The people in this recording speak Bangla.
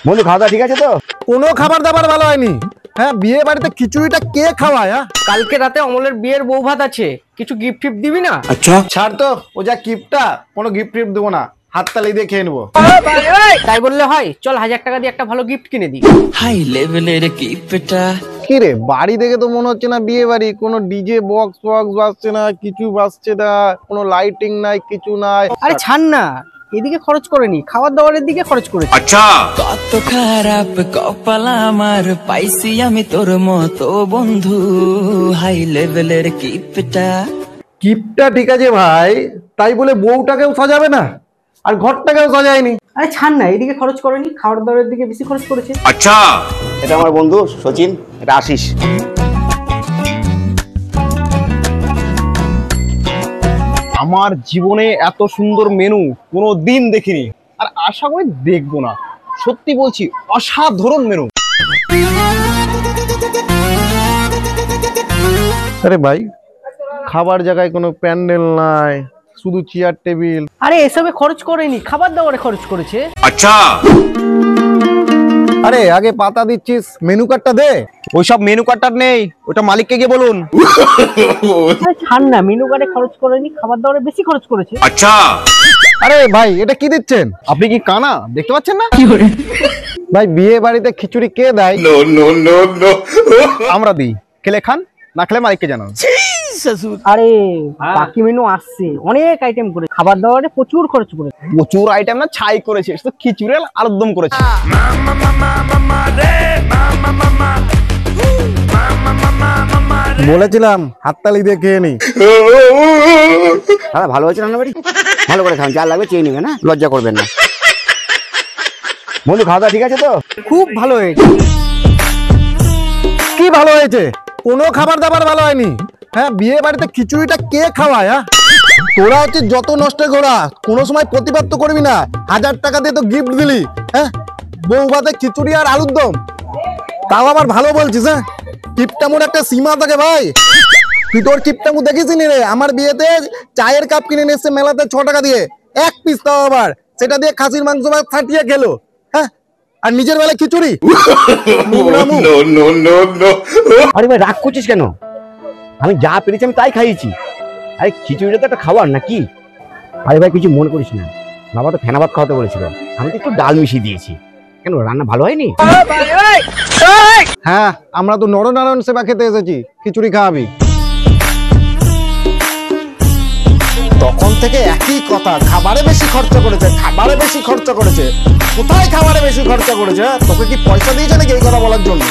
বন্ধু খাওয়া দাওয়া ঠিক আছে তো? কোনো খাবার দাবার ভালো হয়নি। হ্যাঁ, বিয়ে বাড়িতে খিচুড়িটা কে খাওয়ায়? কালকে রাতে অমলের বিয়ের বউ ভাত আছে, কিছু গিফট ফিফট দিবি না? আচ্ছা ছাড় তো, ও যা কিপটা, কোনো গিফট টিফট দেবো না, হাততালি দিয়ে খেয়ে নেবো। তাই বললে হয়? চল 1000 টাকা দিয়ে একটা ভালো গিফট কিনে দিই। হাই লেভেলের গিফটটা। কি রে, বাড়ি দেখে তো মনে হচ্ছে না বিয়ে বাড়ি, কোনো ডিজে বক্স ফক্স বাজছে না, কিছু বাজছে না, কোনো লাইটিং নাই, কিছু নাই। আরে ছাড় না, এদিকে খরচ করেনি, খাবার দাবারের দিকে খরচ করেছি। আচ্ছা কত খারাপ কপাল আমার, পাইছি আমি তোর মতো বন্ধু। হাই লেভেলের গিফটটা। কিপটা ঠিক আছে ভাই, তাই বলে বউটাকেও সাজাবে না, আর ঘরটাকেও সাজায়নি। আরে ছাড় না, এদিকে খরচ করেনি, খাবার দাবারের দিকে বেশি খরচ করেছে। আচ্ছা এটা আমার বন্ধু সচিন, এটা আশিস। আমার জীবনে এত সুন্দর মেনু কোনো দিন দেখিনি, আর আশা করি দেখবো না। সত্যি বলছি, অসাধারণ মেনু। আরে ভাই, খাবার জায়গায় কোনো প্যান্ডেল নাই, শুধু চেয়ার টেবিল। আরে এসবে খরচ করেনি, খাবার দাবারে খরচ করেছে। আচ্ছা আরে আগে পাতা দিচ্ছিস, মেনু কার্ডটা দে। ওইসব মেনু কার্ডটা নেই, ওটা মালিককে গিয়ে বলুন। আরে ছাড় না, মেনু কার্ডে খরচ করেনি, খাবার দাবারে বেশি খরচ করেছে। আচ্ছা আরে ভাই, এটা কি দিচ্ছেন? আপনি কি কানা দেখতে পাচ্ছেন না? ভাই, বিয়ে বাড়িতে খিচুড়ি কে দেয়? আমরা দিই, খেলে খান, না খেলে মালিককে জানান। আরে বাকি মেনু আসছে, অনেক আইটেম করে, খাবার দাবারে প্রচুর খরচ করেছে। প্রচুর আইটেম না, ছাই করেছে, শুধু খিচুড়ি আর আলুর দম করেছে। বলেছিলাম হাততালি দিয়ে খেয়ে নি। দাদা ভালো হয়েছে রান্না বাড়ি? ভালো করে খান, যা লাগবে চেয়ে নেবেন, না লজ্জা করবেন না। বন্ধু খাওয়া দাওয়া ঠিক আছে তো? খুব ভালো হয়েছে। কি ভালো হয়েছে? কোনো খাবার দাবার ভালো হয়নি। হ্যাঁ, বিয়ে বাড়িতে খিচুড়িটা কে খাওয়ায়? তোরা হচ্ছে যত নষ্ট ঘোরা, কোনো সময় প্রতিবাদ তো করবি না। 1000 টাকা দিয়ে তো গিফট দিলি, হ্যাঁ, বউ ভাতে খিচুড়ি আর আলুর দম, তাও আবার ভালো বলছিস? হ্যাঁ, কিপটামুর একটা সীমা থাকে ভাই। তুই তোর কিপটামু দেখিস নি রে? আমার বিয়েতে চায়ের কাপ কিনে নিয়ে এসছে মেলাতে 6 টাকা দিয়ে, এক পিস, তাও আবার সেটা দিয়ে খাসির মাংস ভাত ফাটিয়ে খেলো। হ্যাঁ, আর নিজের বেলায় খিচুড়ি। আরে ভাই রাগ করছিস কেন? আমি যা পেরেছি আমি তাই খাইয়েছি। আরে খিচুড়িটা তো একটা খাবার নাকি? আরে ভাই কিছু মনে করিস না, বাবা তো ফেনা ভাত খাওয়াতে বলেছিল, আমি তো একটু ডাল মিশিয়ে দিয়েছি। কেন রান্না ভালো হয়নি? হ্যাঁ, আমরা তো নরনারায়ণ সেবা খেতে এসেছি, খিচুড়ি খাওয়াবি। তখন থেকে একই কথা, খাবারে বেশি খরচা করেছে, খাবারে বেশি খরচা করেছে। কোথায় খাবারে বেশি খরচা করেছে? তোকে কি পয়সা দিয়েছে নাকি এই কথা বলার জন্য?